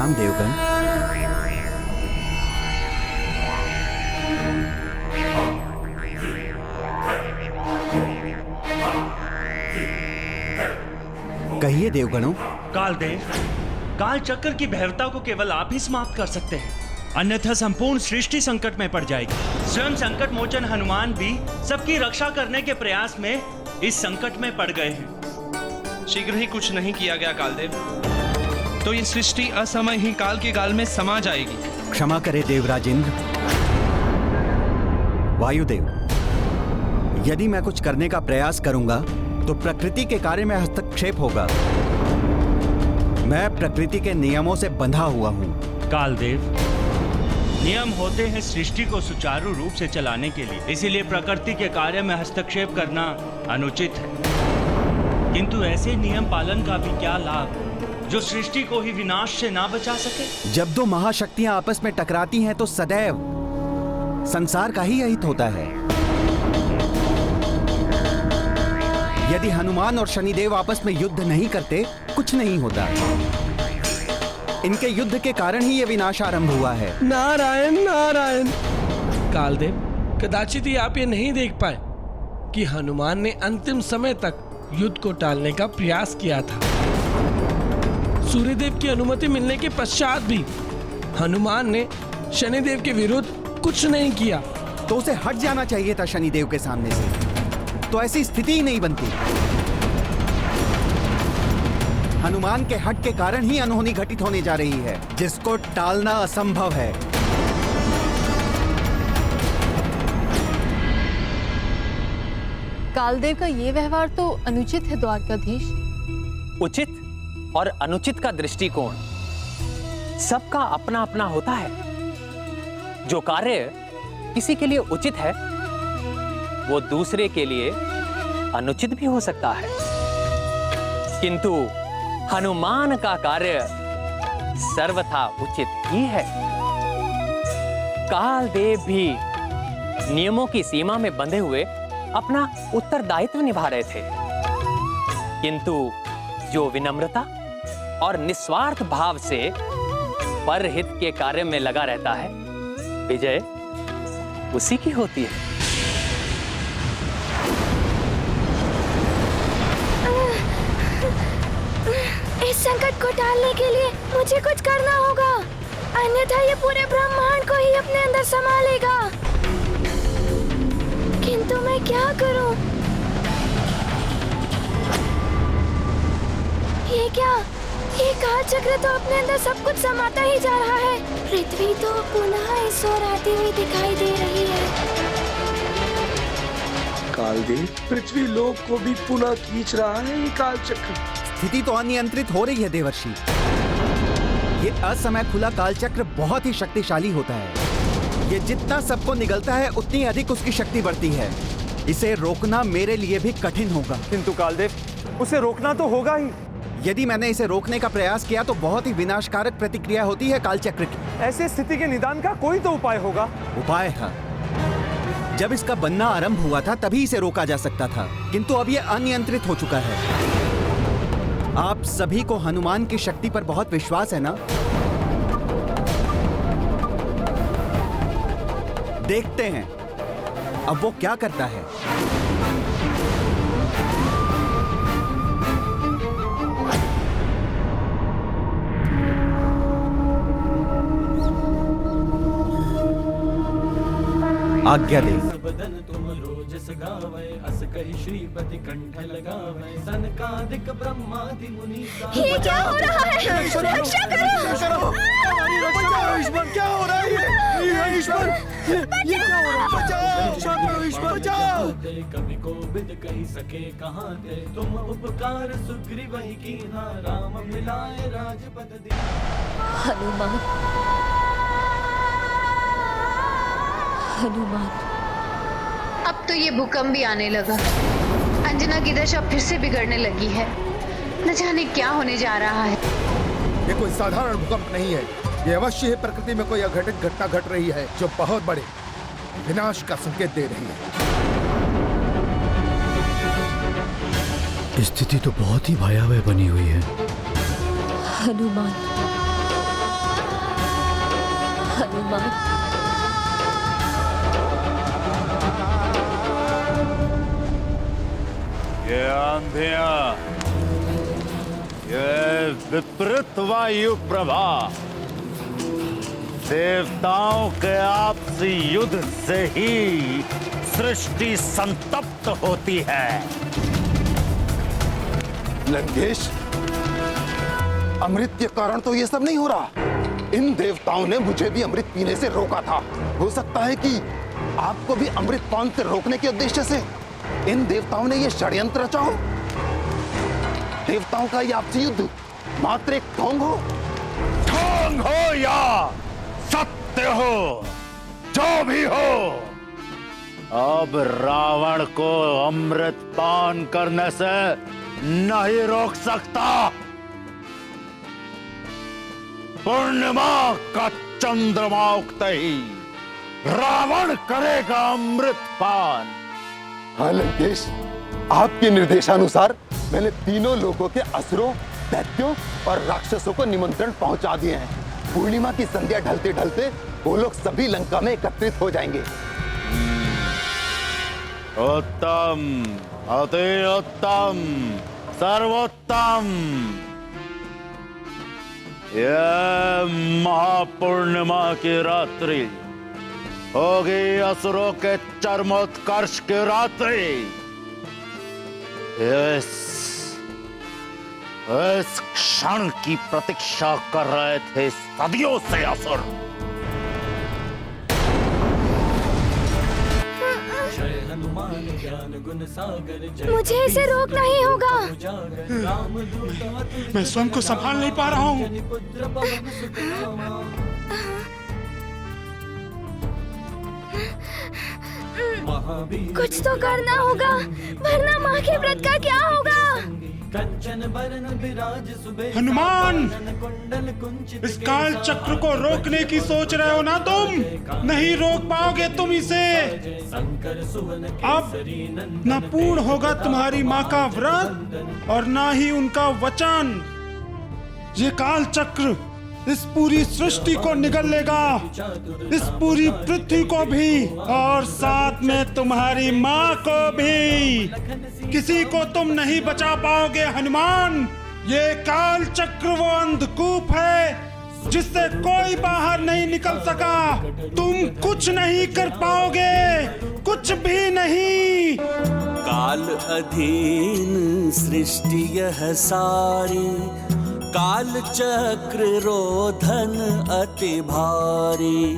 प्रणाम देवगण। कहिए देवगणों। कालदेव, काल चक्र की भैरवता को केवल आप ही समाप्त कर सकते हैं, अन्यथा संपूर्ण सृष्टि संकट में पड़ जाएगी। स्वयं संकट मोचन हनुमान भी सबकी रक्षा करने के प्रयास में इस संकट में पड़ गए हैं। शीघ्र ही कुछ नहीं किया गया कालदेव, तो ये सृष्टि असमय ही काल के गाल में समा जाएगी। क्षमा करे देवराज इंद्र। वायुदेव, यदि मैं कुछ करने का प्रयास करूंगा तो प्रकृति के कार्य में हस्तक्षेप होगा। मैं प्रकृति के नियमों से बंधा हुआ हूं। कालदेव, नियम होते हैं सृष्टि को सुचारू रूप से चलाने के लिए, इसीलिए प्रकृति के कार्य में हस्तक्षेप करना अनुचित है। किंतु ऐसे नियम पालन का भी क्या लाभ जो सृष्टि को ही विनाश से ना बचा सके। जब दो महाशक्तियां आपस में टकराती हैं तो सदैव संसार का ही अहित होता है। यदि हनुमान और शनिदेव आपस में युद्ध नहीं करते, कुछ नहीं होता। इनके युद्ध के कारण ही ये विनाश आरंभ हुआ है। नारायण नारायण। कालदेव, कदाचित ही आप ये नहीं देख पाए कि हनुमान ने अंतिम समय तक युद्ध को टालने का प्रयास किया था। सूर्यदेव की अनुमति मिलने के पश्चात भी हनुमान ने शनिदेव के विरुद्ध कुछ नहीं किया। तो उसे हट जाना चाहिए था शनिदेव के सामने से, तो ऐसी स्थिति ही नहीं बनती। हनुमान के हट के कारण ही अनहोनी घटित होने जा रही है, जिसको टालना असंभव है। कालदेव का ये व्यवहार तो अनुचित है द्वारकाधीश। उचित और अनुचित का दृष्टिकोण सबका अपना अपना होता है। जो कार्य किसी के लिए उचित है वो दूसरे के लिए अनुचित भी हो सकता है, किंतु हनुमान का कार्य सर्वथा उचित ही है। कालदेव भी नियमों की सीमा में बंधे हुए अपना उत्तरदायित्व निभा रहे थे, किंतु जो विनम्रता और निस्वार्थ भाव से परहित के कार्य में लगा रहता है, विजय उसी की होती है। इस संकट को टालने के लिए मुझे कुछ करना होगा, अन्यथा ये पूरे ब्रह्मांड को ही अपने अंदर समा लेगा। किंतु मैं क्या करूं? ये क्या? ये काल चक्र तो अपने अंदर सब कुछ समाता ही जा रहा है। पृथ्वी तो पुनः इस ओर आती हुई दिखाई दे रही है। कालदेव, पृथ्वी लोक को भी पुनः खींच रहा है ये काल चक्र। स्थिति तो अनियंत्रित हो रही है देवर्षि। ये असमय खुला कालचक्र बहुत ही शक्तिशाली होता है। ये जितना सबको निगलता है उतनी अधिक उसकी शक्ति बढ़ती है। इसे रोकना मेरे लिए भी कठिन होगा। किंतु कालदेव, उसे रोकना तो होगा ही। यदि मैंने इसे रोकने का प्रयास किया तो बहुत ही विनाशकारक प्रतिक्रिया होती है कालचक्र की। ऐसी स्थिति के निदान का कोई तो उपाय होगा। उपाय था, जब इसका बनना आरंभ हुआ था तभी इसे रोका जा सकता था, किंतु अब यह अनियंत्रित हो चुका है। आप सभी को हनुमान की शक्ति पर बहुत विश्वास है ना? देखते हैं अब वो क्या करता है। आज्ञा दे। ये क्या हो रहा है? रक्षा करो! क्या हो रहा है? ये क्या हो रहा है? बचाओ! कभी को बिद कही सके कहाँ थे तुम उपकार सुग्रीव वही की राम मिलाए राजपद दी। हनुमान, हनुमान। अब तो ये भूकंप भी आने लगा। अंजना की दशा फिर से बिगड़ने लगी है। न जाने क्या होने जा रहा है। ये कोई साधारण भूकंप नहीं है। ये अवश्य ही प्रकृति में कोई अघटित घटना घट रही है जो बहुत बड़े विनाश का संकेत दे रही है। स्थिति तो बहुत ही भयावह बनी हुई है। हनुमान, हनुमान। ये आंधियां, ये विपरीत वायु प्रभाव देवताओं के आपसी युद्ध से ही सृष्टि संतप्त होती है। लंकेश, अमृत के कारण तो ये सब नहीं हो रहा। इन देवताओं ने मुझे भी अमृत पीने से रोका था। हो सकता है कि आपको भी अमृत पान से रोकने के उद्देश्य से इन देवताओं ने ये षड्यंत्र रचा हो। देवताओं का ये आपसी युद्ध मात्र एक ढोंग हो। ढोंग हो या सत्य हो, जो भी हो, अब रावण को अमृत पान करने से नहीं रोक सकता। पूर्णिमा का चंद्रमा उगते ही रावण करेगा अमृत पान। हाँ लंकेश, आपके निर्देशानुसार मैंने तीनों लोगों के असुरों, दैत्यों और राक्षसों को निमंत्रण पहुंचा दिए हैं। पूर्णिमा की संध्या ढलते ढलते वो लोग सभी लंका में एकत्रित हो जाएंगे। उत्तम, अति उत्तम, सर्वोत्तम। यह महापूर्णिमा की रात्रि होगी असुरों के चरमोत्कर्ष की रात्रि। इस क्षण की प्रतीक्षा कर रहे थे सदियों से असुर। मुझे इसे रोकना ही होगा। मैं स्वयं को संभाल नहीं पा रहा हूँ। कुछ तो करना होगा, वरना माँ के व्रत का क्या होगा? हनुमान, इस काल चक्र को रोकने की सोच रहे हो ना तुम? नहीं रोक पाओगे तुम इसे। अब न पूर्ण होगा तुम्हारी माँ का व्रत और ना ही उनका वचन। ये काल चक्र इस पूरी सृष्टि को निगल लेगा, इस पूरी पृथ्वी को भी और साथ में तुम्हारी माँ को भी। किसी को तुम नहीं बचा पाओगे हनुमान। ये काल चक्र वो अंधकूप है जिससे कोई बाहर नहीं निकल सका। तुम कुछ नहीं कर पाओगे, कुछ भी नहीं। काल अधीन सृष्टि यह सारी, काल चक्र रोधन अति भारी।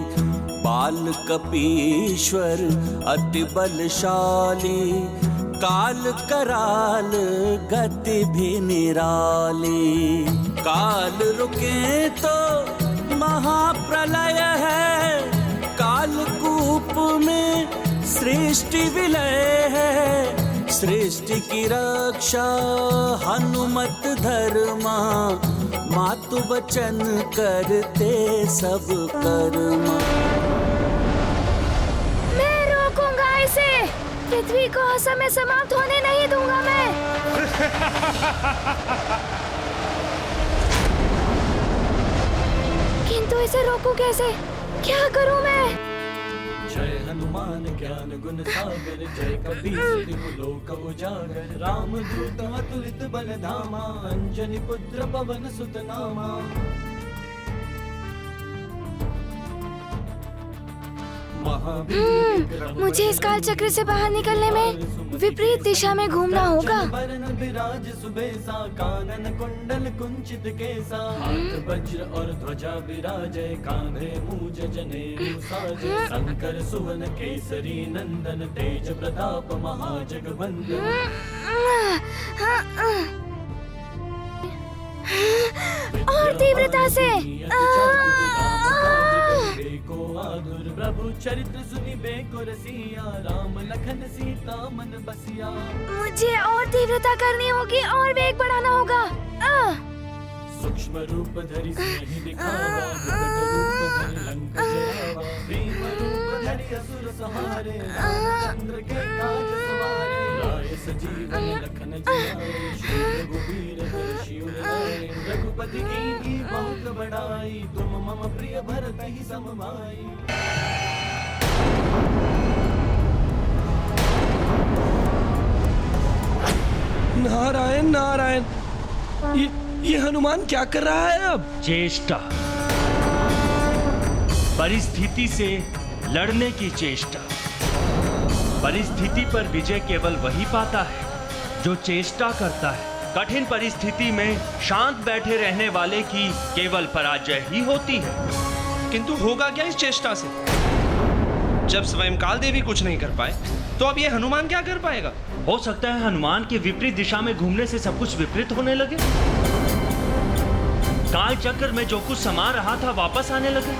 बाल कपीश्वर अति बलशाली, काल कराल गति भी निराली। काल रुके तो महाप्रलय है, काल कूप में सृष्टि विलय है। सृष्टि की रक्षा हनुमत धर्मा, मातु वचन करते सब कर्मा। मैं रोकूंगा इसे, पृथ्वी को असमय समाप्त होने नहीं दूंगा मैं। किंतु इसे रोकूं कैसे? क्या करूं मैं? जय हनुमान ज्ञान गुण सागर, जय कपीस लोक उजागर। राम दूत अतुलित बल धामा, अंजनी पुत्र पवन सुत नामा। मुझे इस काल चक्र से बाहर निकलने में विपरीत दिशा में घूमना होगा। विराज सुबेसा, कानन कुंडल कुंचित केसा। हाथ वज्र और ध्वजा विराजे, कांधे मूज जनेऊ साजे। शंकर सुवन केसरी नंदन, तेज प्रताप महाजगवंदन। और तीव्रता से प्रभु चरित्र सुनी बेको रसिया, राम लखन सीता मन बसिया। मुझे और तीव्रता करनी होगी और वेग बढ़ाना होगा। सूक्ष्म रूप धरि सिंह दिखावा, विकट रूप धरि लंक जरावा। भीम रूप धरि असुर संहारे, रामचंद्र के काज सवारे। लाए सजीवन लखन जियाए, श्री रघुबीर हर्षि उर लाए। द्रौपदी की भी बहुत बड़ाई, तुम मम प्रिय भरत ही सममाई। नारायण नारायण, ये हनुमान क्या कर रहा है अब? चेष्टा, परिस्थिति से लड़ने की चेष्टा। परिस्थिति पर विजय केवल वही पाता है जो चेष्टा करता है। कठिन परिस्थिति में शांत बैठे रहने वाले की केवल पराजय ही होती है। किंतु होगा क्या इस चेष्टा से? जब स्वयं काल देवी कुछ नहीं कर पाए, तो अब ये हनुमान क्या कर पाएगा? हो सकता है हनुमान के विपरीत दिशा में घूमने से सब कुछ विपरीत होने लगे। काल चक्र में जो कुछ समा रहा था वापस आने लगे।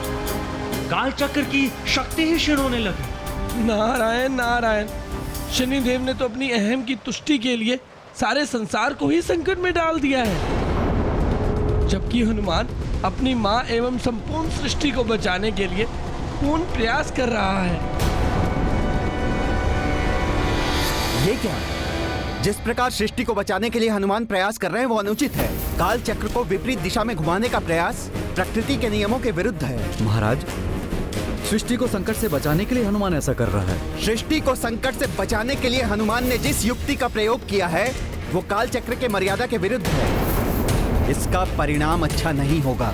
काल चक्र की शक्ति ही क्षीण होने लगी। नारायण नारायण, शनिदेव ने तो अपनी अहम की तुष्टि के लिए सारे संसार को ही संकट में डाल दिया है, जबकि हनुमान अपनी माँ एवं संपूर्ण सृष्टि को बचाने के लिए पूर्ण प्रयास कर रहा है। ये क्या? जिस प्रकार सृष्टि को बचाने के लिए हनुमान प्रयास कर रहे हैं वो अनुचित है। काल चक्र को विपरीत दिशा में घुमाने का प्रयास प्रकृति के नियमों के विरुद्ध है। महाराज, सृष्टि को संकट से बचाने के लिए हनुमान ऐसा कर रहा है। सृष्टि को संकट से बचाने के लिए हनुमान ने जिस युक्ति का प्रयोग किया है वो काल चक्र के मर्यादा के विरुद्ध है। इसका परिणाम अच्छा नहीं होगा।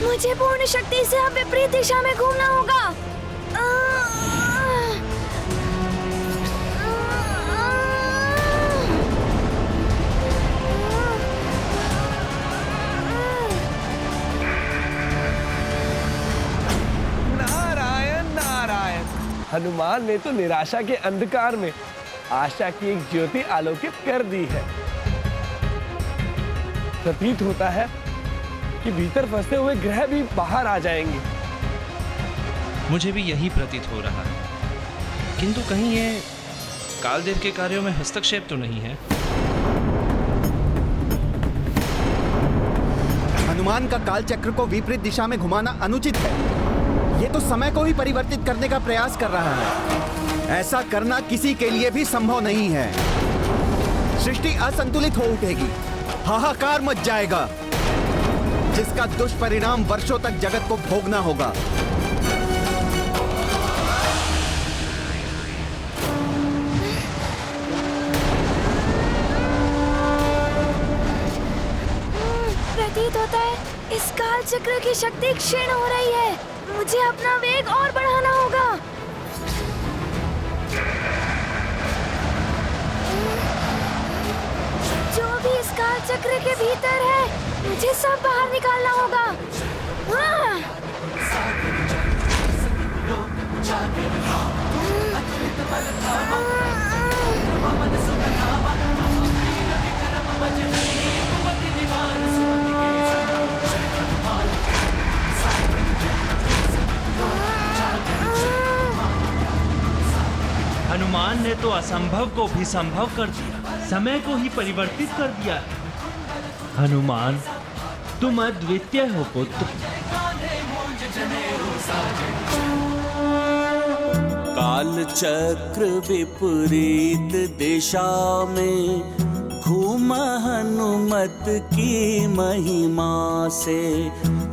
मुझे पूर्ण शक्ति से अब विपरीत दिशा में घूमना होगा। नारायण नारायण, हनुमान ने तो निराशा के अंधकार में आशा की एक ज्योति आलोकित कर दी है। प्रतीत होता है कि भीतर फंसे हुए ग्रह भी बाहर आ जाएंगे। मुझे भी यही प्रतीत हो रहा है, किंतु कहीं ये कालदेव के कार्यों में हस्तक्षेप तो नहीं है? हनुमान का काल चक्र को विपरीत दिशा में घुमाना अनुचित है। ये तो समय को ही परिवर्तित करने का प्रयास कर रहा है। ऐसा करना किसी के लिए भी संभव नहीं है। सृष्टि असंतुलित हो उठेगी, हाहाकार मच जाएगा, जिसका दुष्परिणाम वर्षों तक जगत को भोगना होगा। प्रतीत होता है इस काल चक्र की शक्ति क्षीण हो रही है। मुझे अपना वेग और बढ़ाना होगा। जो भी इस काल चक्र के भीतर है, मुझे सब बाहर निकालना होगा। हनुमान ने तो असंभव को भी संभव कर दिया, समय को ही परिवर्तित कर दिया है। हनुमान, तुम अद्वितीय हो पुत्र। काल चक्र विपरीत दिशा में घूम हनुमत की महिमा से,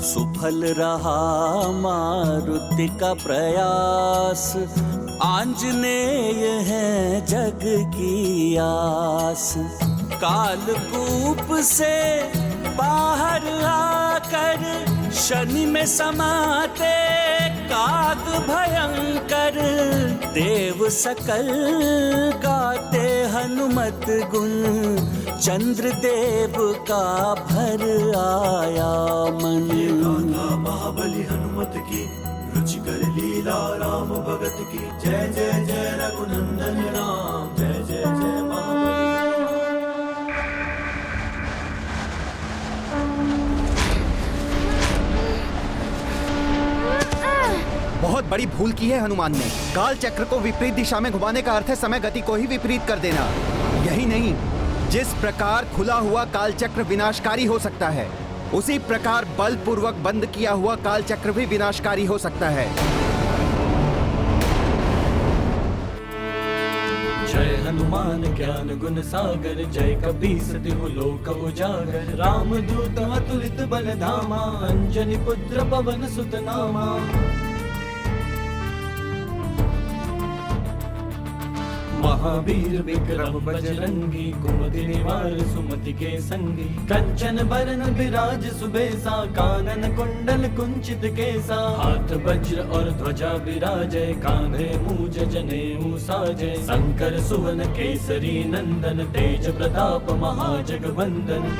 सुफल रहा मारुति का प्रयास, आंजनेय है जग की आस। कालकूप से बाहर आकर शनि में समाते काग भयंकर, देव सकल गाते हनुमत गुण, चंद्र देव का भर आया मन। महाबली हनुमत की रुचिकर लीला राम भगत की, जय जय जय रघुनंदन राम, जय जय जय महाबली। बहुत बड़ी भूल की है हनुमान ने। काल चक्र को विपरीत दिशा में घुमाने का अर्थ है समय गति को ही विपरीत कर देना। यही नहीं, जिस प्रकार खुला हुआ काल चक्र विनाशकारी हो सकता है, उसी प्रकार बलपूर्वक बंद किया हुआ काल चक्र भी विनाशकारी हो सकता है। जय हनुमान ज्ञान गुण सागर, जय कपीस तिहु लोक उजागर। राम दूत अतुलित बल धामा, अंजनी पुत्र पवन सुत नामा। महावीर विक्रम बजरंगी, कुमति निवार सुमति के संगी। कंचन बरन विराज सुबेसा, कानन कुंडल कुंचित केसा। हाथ वज्र और ध्वजा विराजय, कांधे मूज जनेऊ साजय। शंकर सुवन केसरी नंदन, तेज प्रताप महाजगवंदन।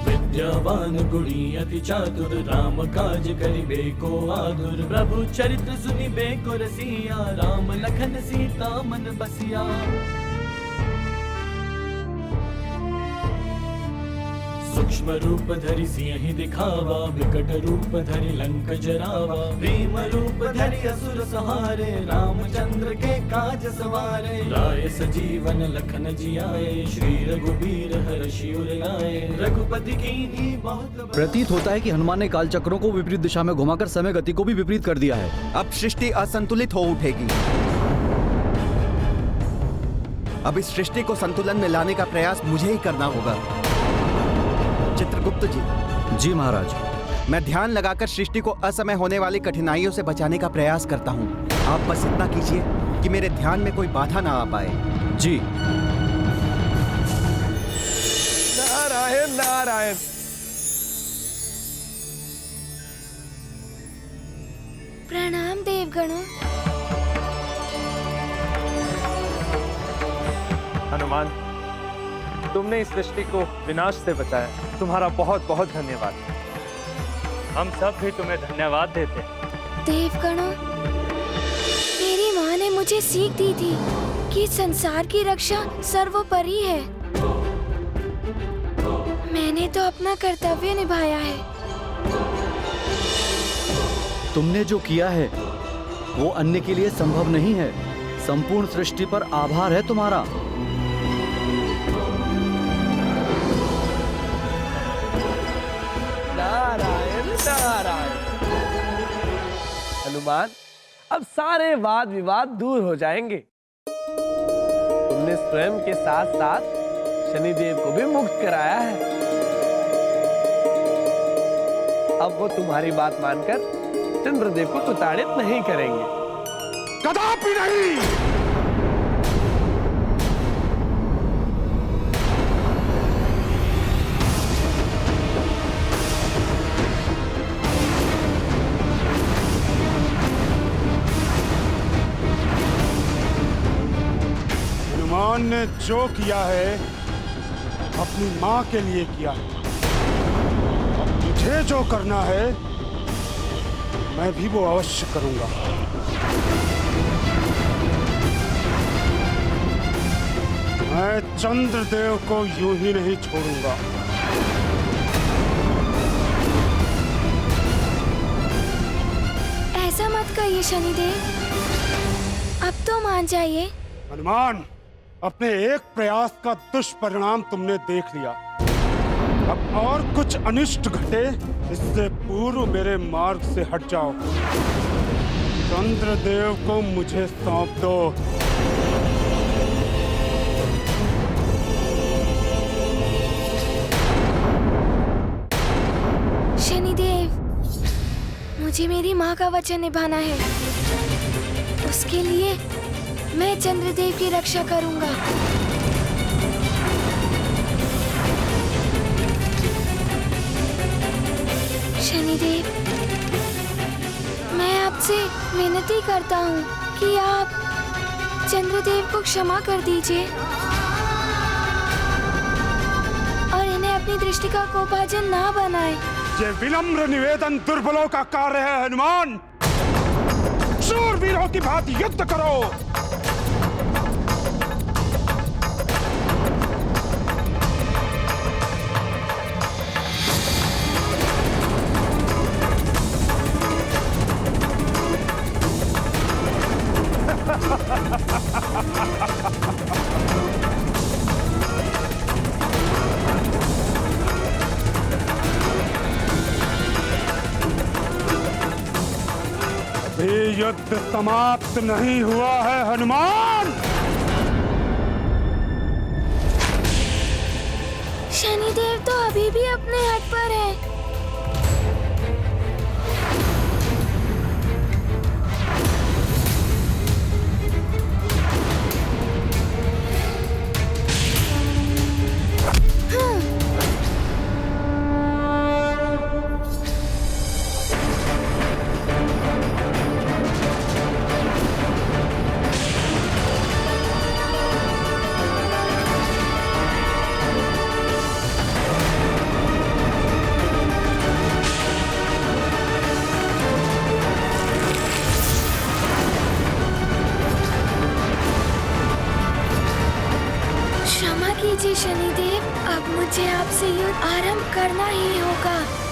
विद्यावान गुणी अति चातुर, राम काज करिबे को आतुर। प्रभु चरित्र सुनिबे को रसिया, राम लखन सीता मन बसिया। सूक्ष्म रूप धरि सिंहि दिखावा, विकट रूप धरि लंक जरावा। भीम रूप धरि असुर संहारे, रामचंद्र के काज सवारे। लाए सजीवन लखन जियाए, श्री रघुबीर हर्षि उर लाए। रघुपति कीन्ही बहुत। प्रतीत होता है कि हनुमान ने काल चक्रों को विपरीत दिशा में घुमाकर समय गति को भी विपरीत कर दिया है। अब सृष्टि असंतुलित हो उठेगी। अब इस सृष्टि को संतुलन में लाने का प्रयास मुझे ही करना होगा। चित्रगुप्त जी। जी महाराज। मैं ध्यान लगाकर सृष्टि को असमय होने वाली कठिनाइयों से बचाने का प्रयास करता हूँ। आप बस इतना कीजिए कि मेरे ध्यान में कोई बाधा ना आ पाए। जी। नारायण नारायण। प्रणाम देवगणों। हनुमान, तुमने इस सृष्टि को विनाश से बचाया, तुम्हारा बहुत बहुत धन्यवाद। हम सब भी तुम्हें धन्यवाद देते हैं। देवगणों, मेरी माँ ने मुझे सीख दी थी कि संसार की रक्षा सर्वोपरि है। मैंने तो अपना कर्तव्य निभाया है। तुमने जो किया है वो अन्य के लिए संभव नहीं है। संपूर्ण सृष्टि पर आभार है तुम्हारा। नारायण नारायण। हनुमान, अब सारे वाद विवाद दूर हो जाएंगे। तुमने स्वयं के साथ साथ शनिदेव को भी मुक्त कराया है। अब वो तुम्हारी बात मानकर चंद्रदेव को प्रताड़ित नहीं करेंगे। कदापि नहीं। हनुमान ने जो किया है अपनी माँ के लिए किया है। अब मुझे जो करना है मैं भी वो अवश्य करूंगा। मैं चंद्रदेव को यूं ही नहीं छोड़ूंगा। ऐसा मत कहिए शनिदेव, अब तो मान जाइए। हनुमान, अपने एक प्रयास का दुष्परिणाम तुमने देख लिया। अब और कुछ अनिष्ट घटे इससे पूर्व मेरे मार्ग से हट जाओ। चंद्रदेव को मुझे सौंप दो। शनिदेव, मुझे मेरी माँ का वचन निभाना है। उसके लिए मैं चंद्रदेव की रक्षा करूंगा। शनिदेव, मैं आपसे विनती करता हूँ कि आप चंद्रदेव को क्षमा कर दीजिए और इन्हें अपनी दृष्टि का कोपभाजन ना बनाए। ये विनम्र निवेदन दुर्बलों का कार्य है। हनुमान, शूरवीरों की भांति युद्ध करो। युद्ध समाप्त नहीं हुआ है हनुमान। शनिदेव तो अभी भी अपने हट पर है। क्षमा कीजिए शनिदेव, अब मुझे आपसे युद्ध आरंभ करना ही होगा।